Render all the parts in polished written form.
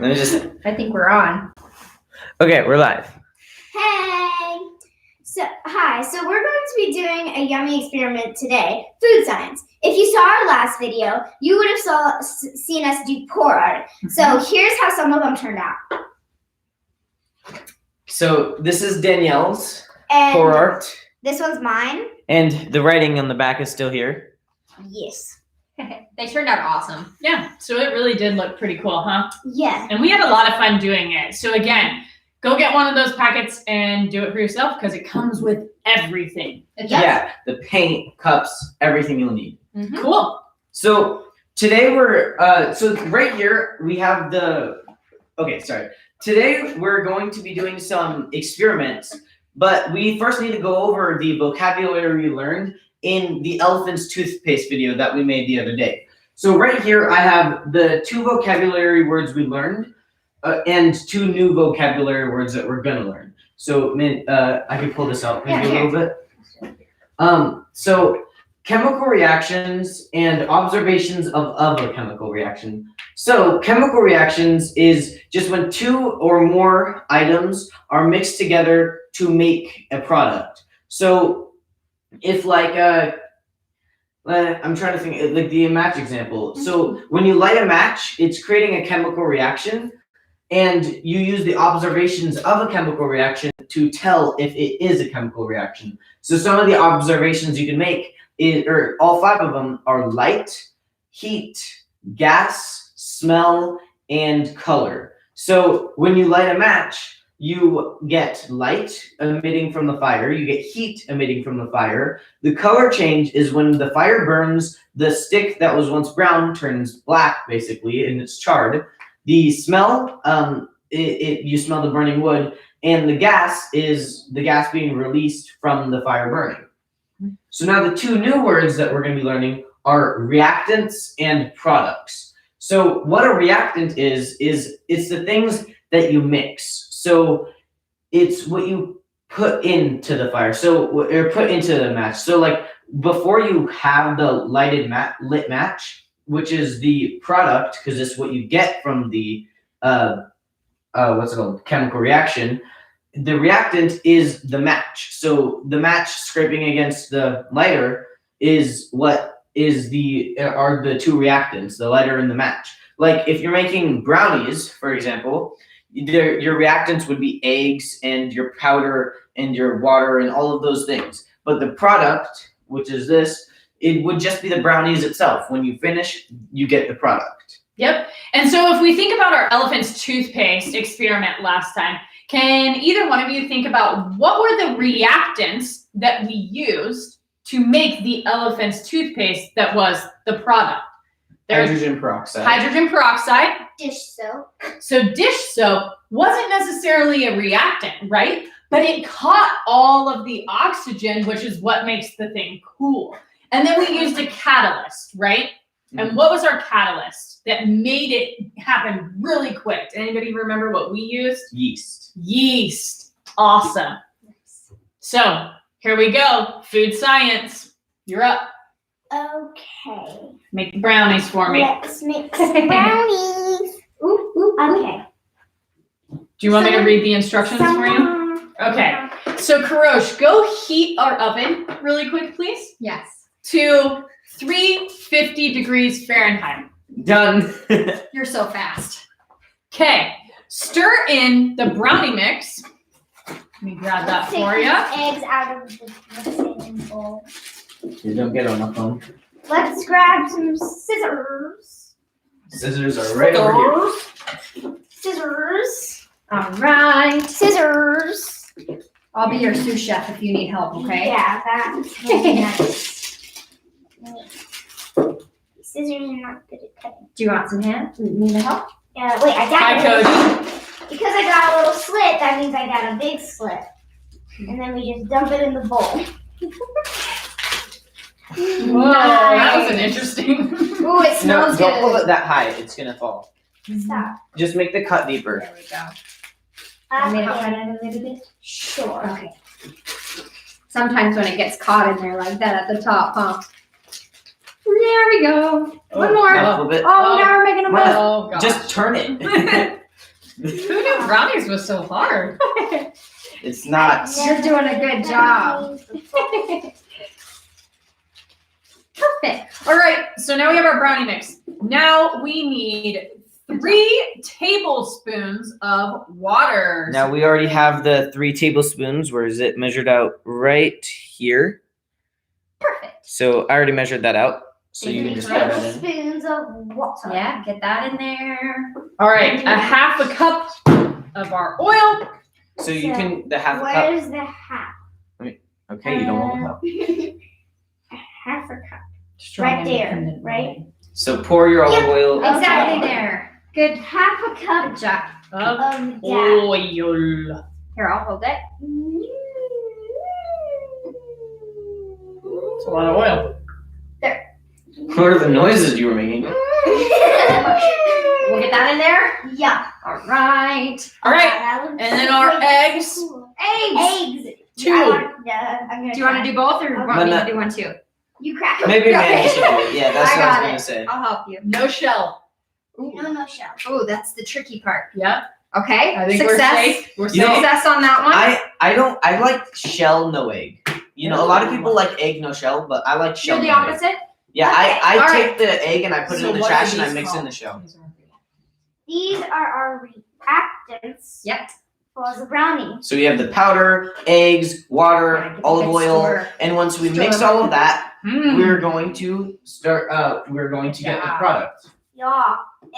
Let me just. I think we're on. Okay, we're live. Hey! Hi, so we're going to be doing a yummy experiment today, food science. If you saw our last video, you would have seen us do pour art. So here's how some of them turned out. So this is Danielle's And pour art. This one's mine. And the writing on the back is still here. Yes. They turned out awesome. Yeah, so it really did look pretty cool, huh? Yeah. And we had a lot of fun doing it. So again, go get one of those packets and do it for yourself because it comes with everything. Yeah, the paint, cups, everything you'll need. Mm-hmm. Cool. So today we're, so right here we have the, Today we're going to be doing some experiments, but we first need to go over the vocabulary we learned in the elephant's toothpaste video that we made the other day. So right here I have the 2 vocabulary words we learned and 2 new vocabulary words that we're gonna learn. So I can pull this out maybe a little bit. So chemical reactions and observations of a chemical reaction. So chemical reactions is just when 2 or more items are mixed together to make a product. So if like I'm trying to think like the match example. So when you light a match, it's creating a chemical reaction, and you use the observations of a chemical reaction to tell if it is a chemical reaction. So some of the observations you can make is, or all 5 of them are light, heat, gas, smell, and color. So when you light a match, you get light emitting from the fire, you get heat emitting from the fire. The color change is when the fire burns, the stick that was once brown turns black, basically, and it's charred. The smell, you smell the burning wood, and the gas is the gas being released from the fire burning. So now the 2 new words that we're going to be learning are reactants and products. So what a reactant is it's the things that you mix. So it's what you put into the fire. Or put into the match. So like before you have the lit match, which is the product, because it's what you get from the chemical reaction. The reactant is the match. So the match scraping against the lighter is what is are the 2 reactants, the lighter and the match. Like if you're making brownies, for example, your reactants would be eggs and your powder and your water and all of those things. But the product, which is this, it would just be the brownies itself. When you finish, you get the product. Yep. And so if we think about our elephant's toothpaste experiment last time, can either one of you think about what were the reactants that we used to make the elephant's toothpaste that was the product? Hydrogen peroxide. Hydrogen peroxide. Dish soap. So dish soap wasn't necessarily a reactant, right? But it caught all of the oxygen, which is what makes the thing cool. And then we used a catalyst, right? And what was our catalyst that made it happen really quick? Anybody remember what we used? Yeast. Yeast. Awesome. So here we go. Food science. You're up. Okay. Make the brownies for me. Let's mix brownies. Okay. Do you want me to read the instructions for you? Okay. So Karosh, go heat our oven really quick, please. Yes. To 350 degrees Fahrenheit. Done. You're so fast. Okay. Stir in the brownie mix. Let me grab that for you. Eggs out of the mixing bowl. You don't get on my phone. Let's grab some scissors. Scissors are right over here. Scissors. All right. Scissors. I'll be your sous chef if you need help, okay? Yeah, that's nice. Scissors are not good at cutting. Do you want some hands? Need help? Yeah, wait, I got Hi, it. Coach. Because I got a little slit, that means I got a big slit. And then we just dump it in the bowl. Whoa, that was an interesting. Ooh, it smells Don't pull good. it that high. It's gonna fall. Stop. Just make the cut deeper. There we go. Want me to help Okay. run it a little bit? Sure. Okay. Sometimes when it gets caught in there like that at the top, huh? There we go. One more. A little bit. Oh, now we're making a mess. Oh, gosh. Just turn it. Who knew brownies was so hard? It's not. You're doing a good job. Perfect. All right, so now we have our brownie mix. Now we need 3 tablespoons of water. Now we already have the 3 tablespoons. Where is it measured out? Right here. Perfect. So I already measured that out. So you can just put that in. Tablespoons of water. Yeah, get that in there. All right, a half a cup of our oil. So you can the half a cup. Where's the half? Okay, you don't want the cup. A half a cup. Right there, right? So pour your olive oil. Exactly there. Good. Half a cup Good job. Of of that. oil. Here, I'll hold it. It's a lot of oil. What are the noises you were making? We'll get that in there. Yeah. All right. All right, That looks and then our pretty eggs. cool. Eggs. Eggs. 2. I'm Do you want to do both or want me No, to do one too? You crack them. Maybe Okay. Mandy should do it. Yeah, that's I what I was got gonna it. say. I'll help you. No shell. No shell. Oh, that's the tricky part. Yep. Okay. I think Success. we're safe. We're You know- safe. Success on that one. I like shell no egg. You know, a lot of people like egg no shell, but I like shell You're the no egg. opposite. Yeah, Okay, I all take the egg and I put it So in the what trash are and I these mix in called? the shell. These are our reactants Yep. for the brownie. So we have the powder, eggs, water, Get a olive good oil, stir. and once we Stir. mix all of that, Mm. we're going to start. We're going to get the Yeah. product. Yeah.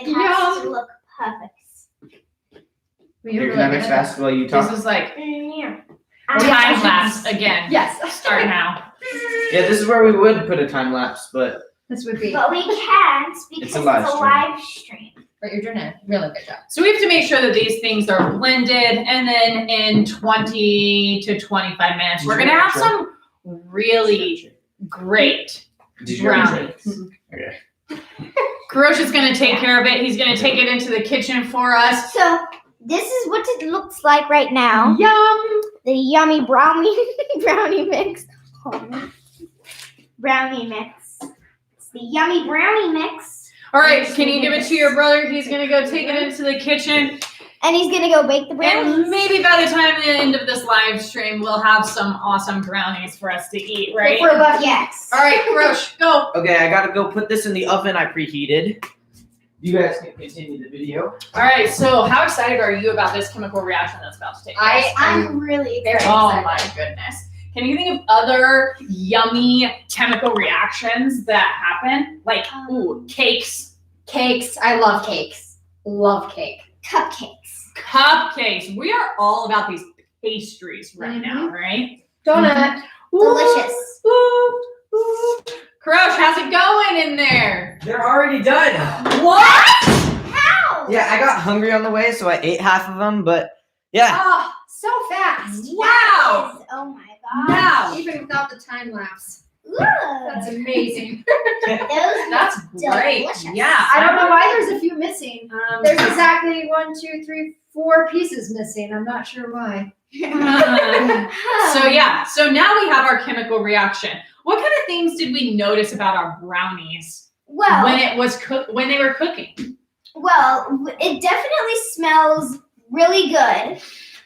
It has Yum. to look perfect. Here, can I mix fast while you talk? This is like Yeah. time lapse again. Yes. Start now. Yeah, this is where we would put a time lapse, but This would be. But we can't because It's a live stream. live stream. But you're doing a really good job. So we have to make sure that these things are blended, and then in 20 to 25 minutes, we're gonna have some really great Did you already try? brownies. Okay. Karosh is gonna take care of it. He's gonna take it into the kitchen for us. So this is what it looks like right now. Yum! The yummy brownie mix. Brownie mix. It's the yummy brownie mix. All right, can you give it to your brother? He's gonna go take it into the kitchen, And he's gonna go bake the brownies. and maybe by the time the end of this live stream, we'll have some awesome brownies for us to eat, right? If we're lucky. Yes. All right, Karosh, go. Okay, I gotta go put this in the oven I preheated. You guys can continue the video. All right, so how excited are you about this chemical reaction that's about to take place? I'm really Very excited. Oh excited. my goodness. Can you think of other yummy chemical reactions that happen? Like, ooh, cakes, Cakes. I love cakes. Love cake. Cupcakes. cupcakes. We are all about these pastries right now, right? Donut. Delicious. Woo, woo. Karosh, how's it going in there? They're already done. What? How? Yeah, I got hungry on the way, so I ate half of them, but yeah. Oh, so fast. Wow. That is- oh my god. Wow. Even without the time lapse. Ooh. That's amazing. Those That's great. Delicious. Yeah. I don't know why there's a few missing. Um, There's exactly 1, 2, 3, 4 pieces missing. I'm not sure why. So yeah, so now we have our chemical reaction. What kind of things did we notice about our brownies Well, when it was when they were cooking? it definitely smells really good.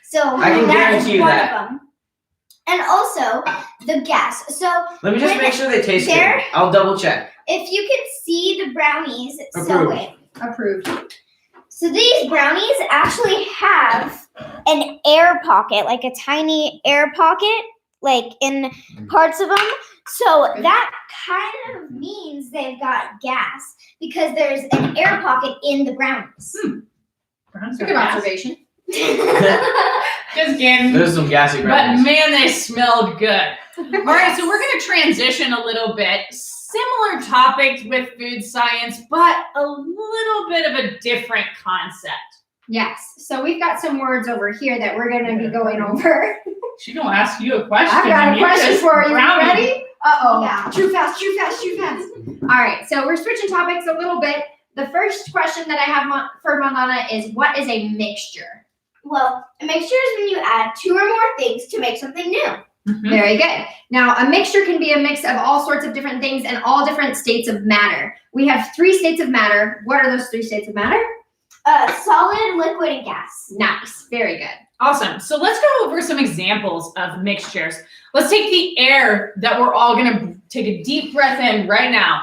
So I can that is guarantee you one that. of them. And also the gas. So Let me just when make sure they taste they're- good. I'll double check. if you can see the brownies, so Approved. wait. Approved. So these brownies actually have an air pocket, like a tiny air pocket, like in parts of them. So that kind of means they've got gas because there's an air pocket in the brownies. Brownies Good are gas. observation. Just kidding. There's some gassy But brownies. man, they smelled good. All right, so we're going to transition a little bit. Similar topic with food science, but a little bit of a different concept. Yes. So we've got some words over here that we're going to be going over. She's going to ask you a question. I've got and a you question just for you. brownie. Ready? Uh-oh. Yeah. Too fast, too fast, too fast. All right. So we're switching topics a little bit. The first question that I have for Mandana is, what is a mixture? Well, a mixture is when you add 2 or more things to make something new. Mhm. Very good. Now, a mixture can be a mix of all sorts of different things and all different states of matter. We have 3 states of matter. What are those 3 states of matter? Solid, liquid, and gas. Nice. Very good. Awesome. So let's go over some examples of mixtures. Let's take the air that we're all going to take a deep breath in right now.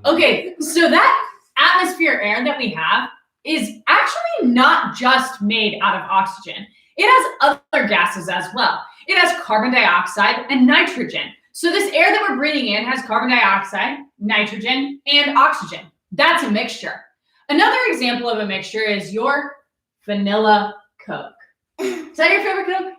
Okay, so that atmosphere air that we have is actually not just made out of oxygen. It has other gases as well. It has carbon dioxide and nitrogen. So this air that we're breathing in has carbon dioxide, nitrogen, and oxygen. That's a mixture. Another example of a mixture is your vanilla Coke. Is that your favorite Coke?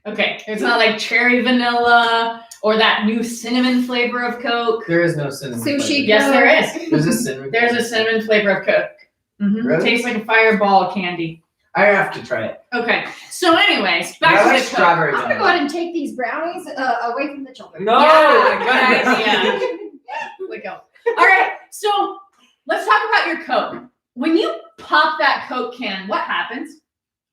Okay, it's not like cherry vanilla or that new cinnamon flavor of Coke. There is no cinnamon. Sushi. flavor. Yes, there is. There's a cinnamon. There's a cinnamon flavor of Coke. Really? Tastes like a fireball candy. I have to try it. Okay, so anyways, I back like to the Coke. strawberry. I'm gonna go ahead and take these brownies away from the children. No. Yeah, good idea. Let go. All right, so let's talk about your Coke. When you pop that Coke can, what happens?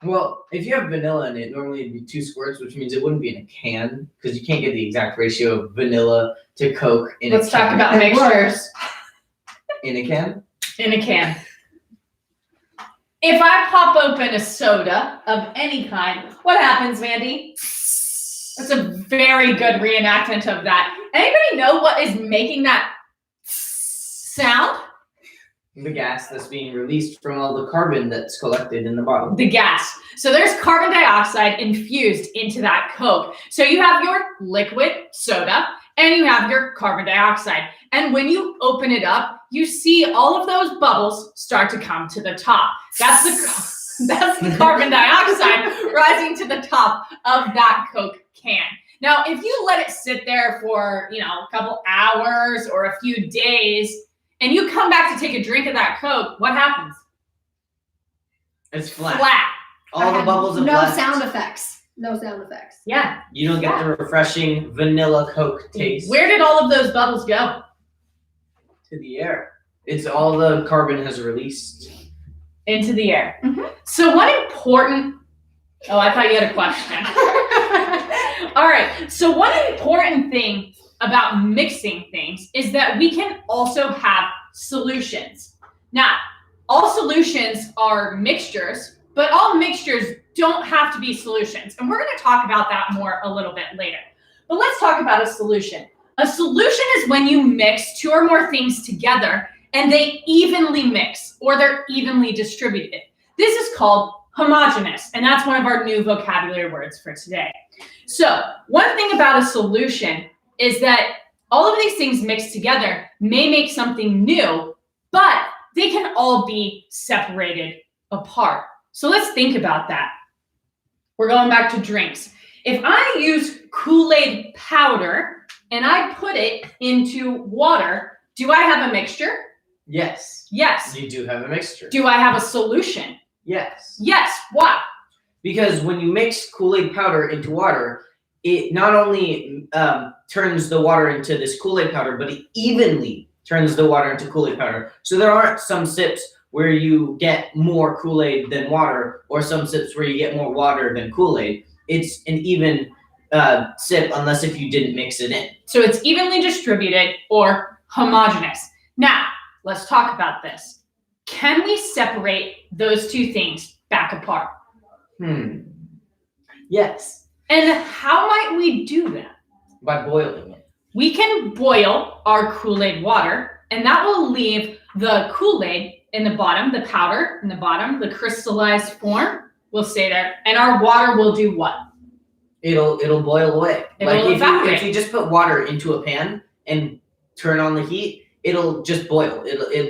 Well, if you have vanilla in it, normally it'd be 2 squirts, which means it wouldn't be in a can because you can't get the exact ratio of vanilla to Coke in Let's a can. talk about mixtures In a can? in a can. If I pop open a soda of any kind, what happens, Mandy? That's a very good reenactment of that. Anybody know what is making that sound? The gas that's being released from all the carbon that's collected in the bottle. The gas. So there's carbon dioxide infused into that Coke. So you have your liquid soda and you have your carbon dioxide. And when you open it up, you see all of those bubbles start to come to the top. That's the carbon dioxide rising to the top of that Coke can. Now, if you let it sit there for, a couple hours or a few days, and you come back to take a drink of that Coke, what happens? It's flat. Flat. All the bubbles have No left. sound effects. No sound effects. Yeah. You don't get the refreshing vanilla Coke taste. Where did all of those bubbles go? To the air. It's all the carbon has released. Into the air. Mhm. So what important... Oh, I thought you had a question. All right. So one important thing about mixing things is that we can also have solutions. Now, all solutions are mixtures, but all mixtures don't have to be solutions. And we're going to talk about that more a little bit later. But let's talk about a solution. A solution is when you mix 2 or more things together and they evenly mix or they're evenly distributed. This is called homogeneous, and that's one of our new vocabulary words for today. So one thing about a solution is that all of these things mixed together may make something new, but they can all be separated apart. So let's think about that. We're going back to drinks. If I use Kool-Aid powder and I put it into water, do I have a mixture? Yes. Yes. You do have a mixture. Do I have a solution? Yes. Yes. Why? Because when you mix Kool-Aid powder into water, it not only turns the water into this Kool-Aid powder, but it evenly turns the water into Kool-Aid powder. So there aren't some sips where you get more Kool-Aid than water, or some sips where you get more water than Kool-Aid. It's an even sip, unless if you didn't mix it in. So it's evenly distributed or homogeneous. Now, let's talk about this. Can we separate those 2 things back apart? Yes. And how might we do that? By boiling it. We can boil our Kool-Aid water, and that will leave the Kool-Aid in the bottom, the powder in the bottom, the crystallized form will stay there, and our water will do what? It'll boil away. It'll evaporate. If you just put water into a pan and turn on the heat, it'll just boil.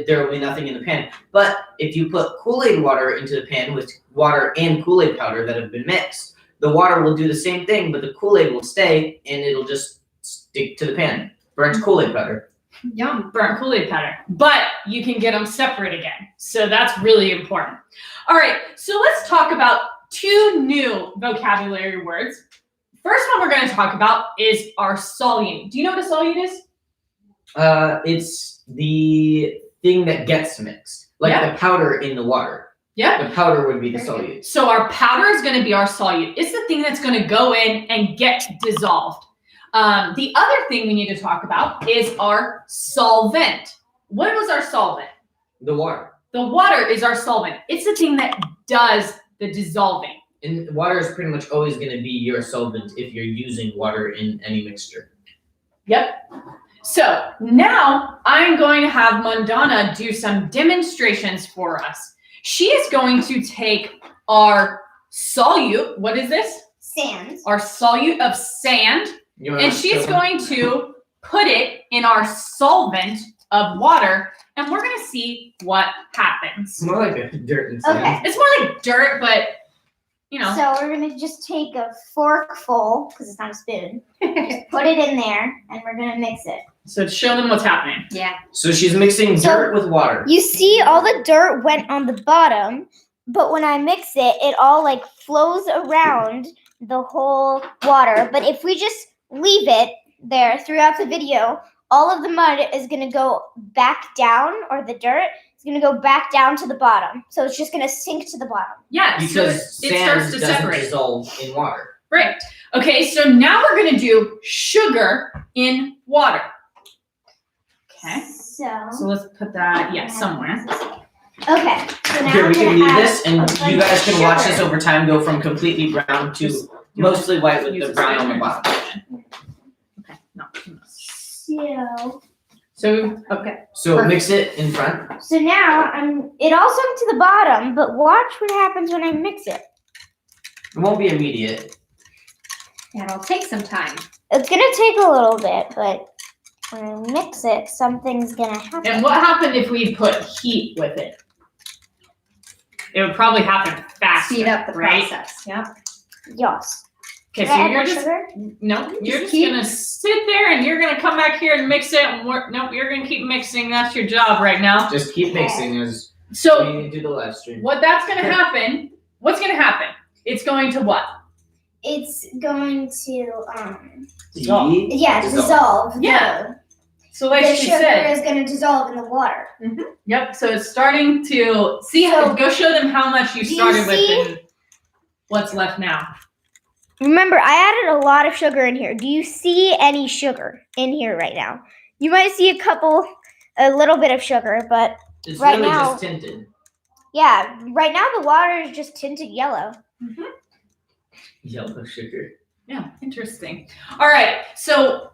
There will be nothing in the pan. But if you put Kool-Aid water into the pan with water and Kool-Aid powder that have been mixed, the water will do the same thing, but the Kool-Aid will stay and it'll just stick to the pan. Burnt Kool-Aid powder. Yum. Burnt Kool-Aid powder. But you can get them separate again. So that's really important. All right, so let's talk about 2 new vocabulary words. First one we're going to talk about is our solute. Do you know what a solute is? It's the thing that gets mixed, like Yeah. the powder in the water. Yeah. The powder would be the solute. So our powder is going to be our solute. It's the thing that's going to go in and get dissolved. The other thing we need to talk about is our solvent. what was our solvent? The water. The water is our solvent. It's the thing that does the dissolving. And water is pretty much always going to be your solvent if you're using water in any mixture. Yep. So now I'm going to have Mandana do some demonstrations for us. She is going to take our solute, what is this? Sand. Our solute of sand, and she's going to put it in our solvent of water, and we're going to see what happens. It's more like a dirt and sand. Okay. It's more like dirt, but, you know. So we're gonna just take a forkful, because it's not a spoon, just put it in there, and we're gonna mix it. So show them what's happening. Yeah. So she's mixing dirt with water. You see all the dirt went on the bottom, but when I mix it, it all like flows around the whole water. But if we just leave it there throughout the video, all of the mud is gonna go back down, or the dirt is gonna go back down to the bottom. So it's just gonna sink to the bottom. Yeah, Because so it sand starts to doesn't separate. dissolve in water. Right. Okay, so now we're going to do sugar in water. Okay. So let's put that, somewhere. Okay. So now Here, we I'm can gonna leave add this, and a bunch you guys of can watch sugar. this over time go from completely brown to mostly white with the brown on the bottom. Okay, no. So Okay. So mix it in front. So now it all sunk to the bottom, but watch what happens when I mix it. It won't be immediate. It'll take some time. It's gonna take a little bit, but when I mix it, something's gonna happen. And what happened if we put heat with it? It would probably happen faster. Speed up the right? process. Yep. Yes. Okay, Should I so add you're more just sugar? you're just keep- gonna sit there and you're gonna come back here and mix it. And you're gonna keep mixing. That's your job right now. Just keep mixing as So we do the live stream. what that's gonna happen? What's gonna happen? It's going to what? It's going to Dissolve. dissolve. Yeah. So like The she sugar said. is gonna dissolve in the water. Yep. So it's starting to see. So- Go show them how much you Do you started with see? and what's left now. Remember, I added a lot of sugar in here. Do you see any sugar in here right now? You might see a little bit of sugar, but It's right really now- just tinted. yeah, right now the water is just tinted yellow. Yellow sugar. Yeah, interesting. All right, so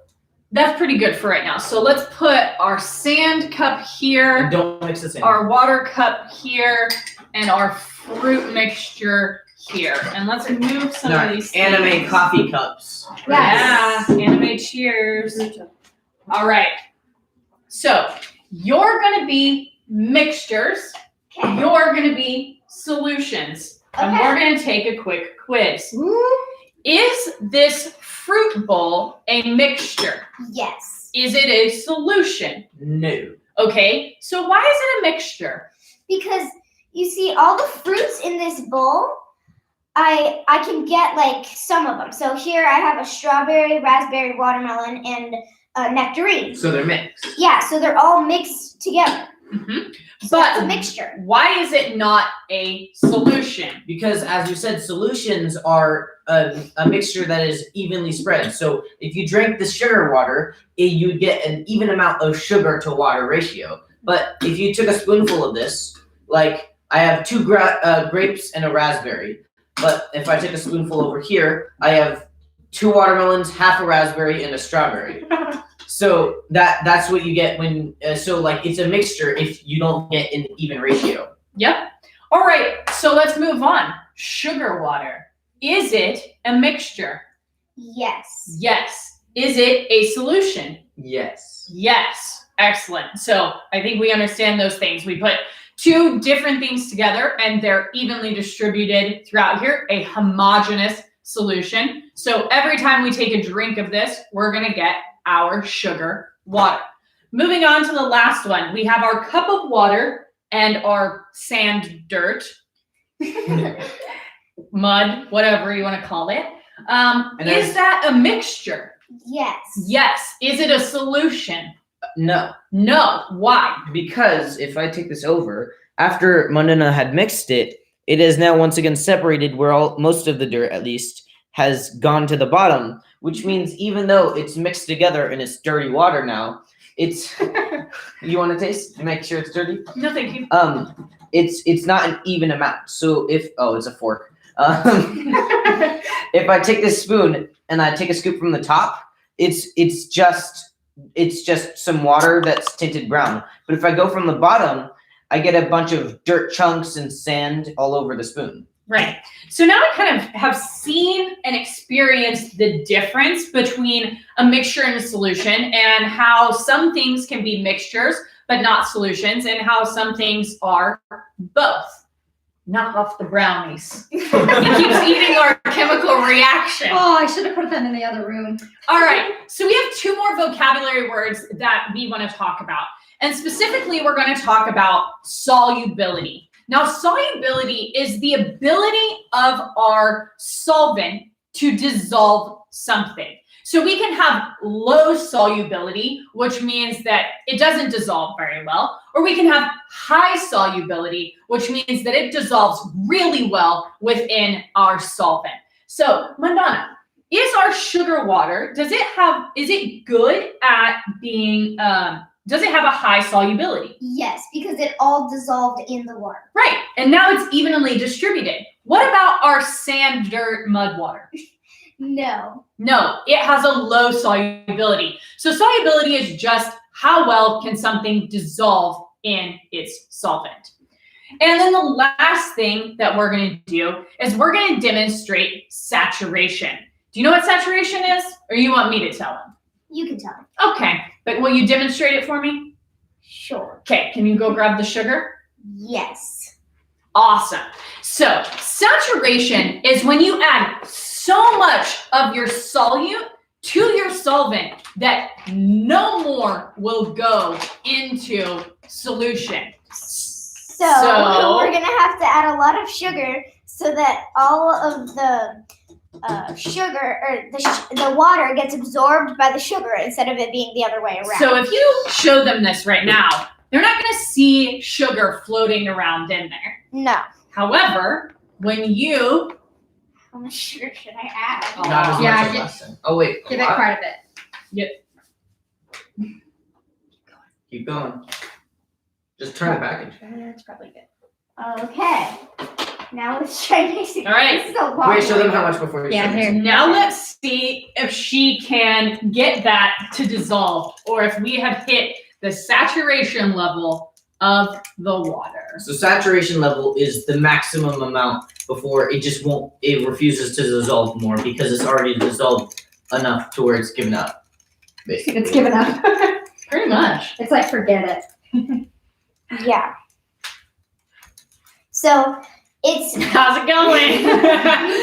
that's pretty good for right now. So let's put our sand cup And here, don't mix the sand. our water cup here, and our fruit mixture here. And let's move some of these anime things. coffee cups. Yeah, anime cheers. All right. So you're gonna be mixtures. Okay. You're gonna be solutions. And Okay. we're gonna take a quick quiz. Is this fruit bowl a mixture? Yes. Is it a solution? No. Okay, so why is it a mixture? Because you see all the fruits in this bowl, I can get like some of them. So here I have a strawberry, raspberry, watermelon, and a nectarine. So they're mixed. Yeah, so they're all mixed together. So But- it's a mixture. Why is it not a solution? Because as you said, solutions are a mixture that is evenly spread. So if you drank the sugar water, you would get an even amount of sugar to water ratio. But if you took a spoonful of this, like I have two grapes and a raspberry, but if I take a spoonful over here, I have 2 watermelons, half a raspberry, and a strawberry. So that's what you get when so like it's a mixture if you don't get an even ratio. Yep. All right, so let's move on. Sugar water. Is it a mixture? Yes. Yes. Is it a solution? Yes. Yes. Excellent. So I think we understand those things. We put 2 different things together and they're evenly distributed throughout here, a homogeneous solution. So every time we take a drink of this, we're going to get our sugar water. Moving on to the last one, we have our cup of water and our sand dirt, mud, whatever you want to call it. Is that a mixture? Yes. Yes. Is it a solution? No. No. Why? Because if I take this over, after Mandana had mixed it, it is now once again separated where most of the dirt at least has gone to the bottom, which means even though it's mixed together and it's dirty water now, it's You want to taste? Make sure it's dirty. No, thank you. It's not an even amount. So if it's a fork. If I take this spoon and I take a scoop from the top, it's just some water that's tinted brown. But if I go from the bottom, I get a bunch of dirt chunks and sand all over the spoon. Right. So now I kind of have seen and experienced the difference between a mixture and a solution, and how some things can be mixtures but not solutions, and how some things are both. Knock off the brownies. He keeps eating our chemical reaction. Oh, I should have put them in the other room. All right. So we have 2 more vocabulary words that we want to talk about. And specifically, we're going to talk about solubility. Now, solubility is the ability of our solvent to dissolve something. So we can have low solubility, which means that it doesn't dissolve very well, or we can have high solubility, which means that it dissolves really well within our solvent. So, Mandana, is our sugar water, is it good at being, does it have a high solubility? Yes, because it all dissolved in the water. Right, and now it's evenly distributed. What about our sand, dirt, mud water? No. No, it has a low solubility. So solubility is just how well can something dissolve in its solvent. And then the last thing that we're going to do is we're going to demonstrate saturation. Do you know what saturation is? Or you want me to tell them? You can tell me. Okay, but will you demonstrate it for me? Sure. Okay, can you go grab the sugar? Yes. Awesome. So saturation is when you add so much of your solute to your solvent that no more will go into solution. So we're going to have to add a lot of sugar so that all of the sugar or the water gets absorbed by the sugar instead of it being the other way around. So if you show them this right now, they're not going to see sugar floating around in there. No. However, when you... How much sugar should I add? Not as Yeah, much as last time. Oh wait. Give it quite a bit. Yep. Keep going. Just turn the package. It's probably good. Okay. Now let's try mixing. All right. This is a long Wait, show them way. how much before you Yeah, show here. them. Now let's see if she can get that to dissolve, or if we have hit the saturation level of the water. So saturation level is the maximum amount before it refuses to dissolve more because it's already dissolved enough to where it's given up. Basically. It's given up. Pretty much. It's like, forget it. Yeah. So it's How's it going?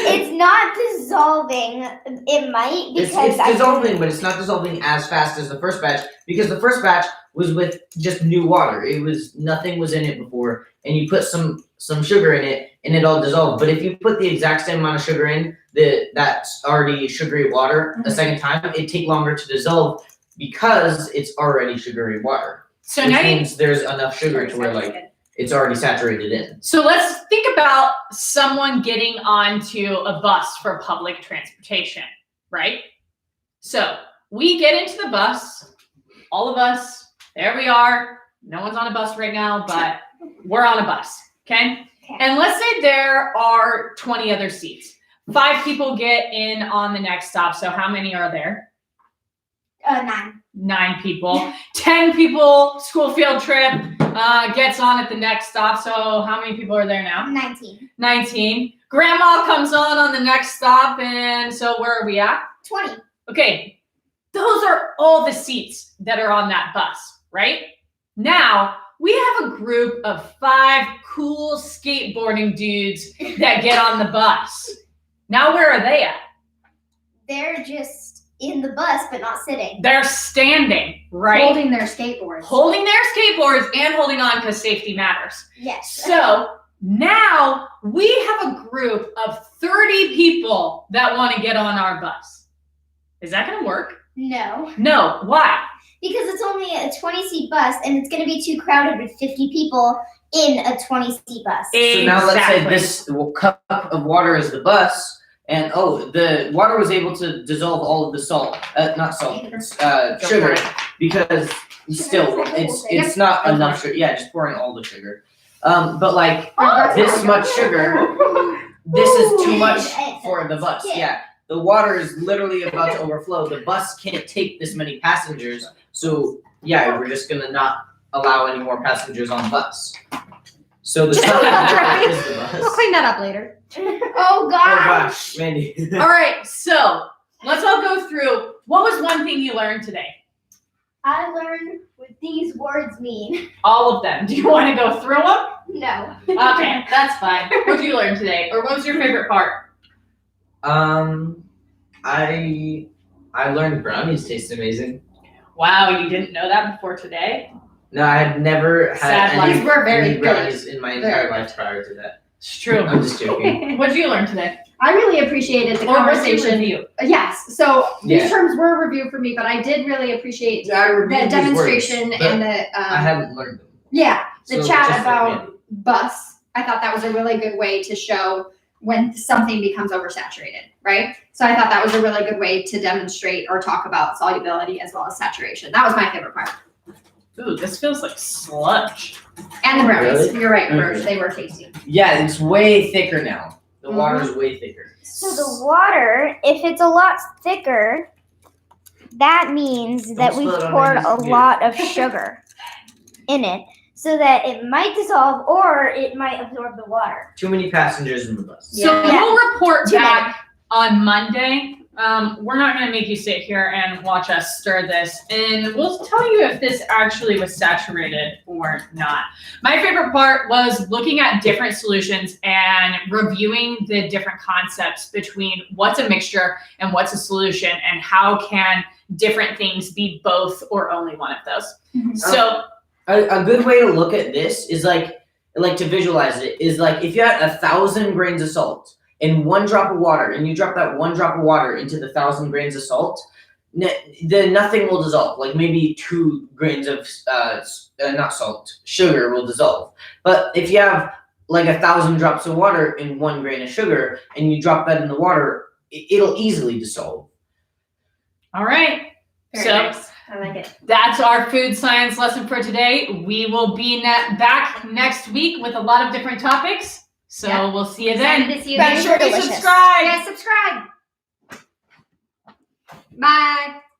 it's not dissolving. It might because It's dissolving, but it's not dissolving as fast as the first batch because the first batch was with just new water. Nothing was in it before, and you put some sugar in it, and it all dissolved. But if you put the exact same amount of sugar in that's already sugary water a second time, it'd take longer to dissolve because it's already sugary water. So Which now means there's enough sugar to where it's already saturated in. So let's think about someone getting onto a bus for public transportation, right? So we get into the bus, all of us, there we are. No one's on a bus right now, but we're on a bus, okay? And let's say there are 20 other seats. 5 people get in on the next stop. So how many are there? 9. 9 people. 10 people, school field trip, gets on at the next stop. So how many people are there now? 19. 19. Grandma comes on the next stop, and so where are we at? 20. Okay, those are all the seats that are on that bus, right? Now, we have a group of 5 cool skateboarding dudes that get on the bus. Now, where are they at? They're just in the bus, but not sitting. They're standing, right? Holding their skateboards. Holding their skateboards and holding on because safety matters. Yes. So now we have a group of 30 people that want to get on our bus. Is that going to work? No. No. Why? Because it's only a 20-seat bus, and it's going to be too crowded with 50 people in a 20-seat bus. So now let's say this cup of water is the bus, and the water was able to dissolve all of the salt, not salt, sugar, because Still, it's not enough sugar. Yeah, just pouring all the sugar. But like Oh, this much sugar, this is too much for the bus. Yeah, the water is literally about to overflow. The bus can't take this many passengers. So yeah, we're just gonna not allow any more passengers on the bus. So the Supplemental is the We'll bus. clean that up later. Oh Oh gosh. gosh, Mandy. All right, so let's all go through. What was one thing you learned today? I learned what these words mean. All of them. Do you want to go through them? No. Okay, that's fine. What did you learn today? Or what was your favorite part? I learned brownies taste amazing. Wow, you didn't know that before today? No, I had never Sad had life. any, These were very any good. brownies in my entire Very life prior to that. It's true. I'm just joking. What did you learn today? I really appreciated the Or what's your conversation. review? Yes, so these Yeah. terms were a review for me, but I did really appreciate Yeah, I the reviewed these demonstration words, but and the I hadn't learned them. yeah, the So chat just like about Mandy. bus. I thought that was a really good way to show when something becomes oversaturated, right? So I thought that was a really good way to demonstrate or talk about solubility as well as saturation. That was my favorite part. Ooh, this feels like sludge. And the brownies. Really? You're right, Okay. Birch, they were tasty. Yeah, it's way thicker now. The Mhm. water is way thicker. So the water, if it's a lot thicker, that means that Don't we've spill it on poured Mandy's a computer. lot of sugar in it, so that it might dissolve or it might absorb the water. Too many passengers in the bus. So Yeah. we'll report Too back on Monday. We're not going to make you sit here and watch us stir this, and we'll tell you if this actually was saturated or not. My favorite part was looking at different solutions and reviewing the different concepts between what's a mixture and what's a solution, and how can different things be both or only one of those. Mhm. So A good way to look at this is like to visualize it is like if you had 1,000 grains of salt and 1 drop of water, and you drop that 1 drop of water into the 1,000 grains of salt, then nothing will dissolve. Like maybe 2 grains of not salt, sugar will dissolve. But if you have like 1,000 drops of water in 1 grain of sugar, and you drop that in the water, it'll easily dissolve. all right. Very So nice. I like it. that's our food science lesson for today. We will be back next week with a lot of different topics. So Yeah. we'll see you then. Excited to see you Brownies guys. Make sure are you delicious. subscribe. Guys, subscribe. Bye.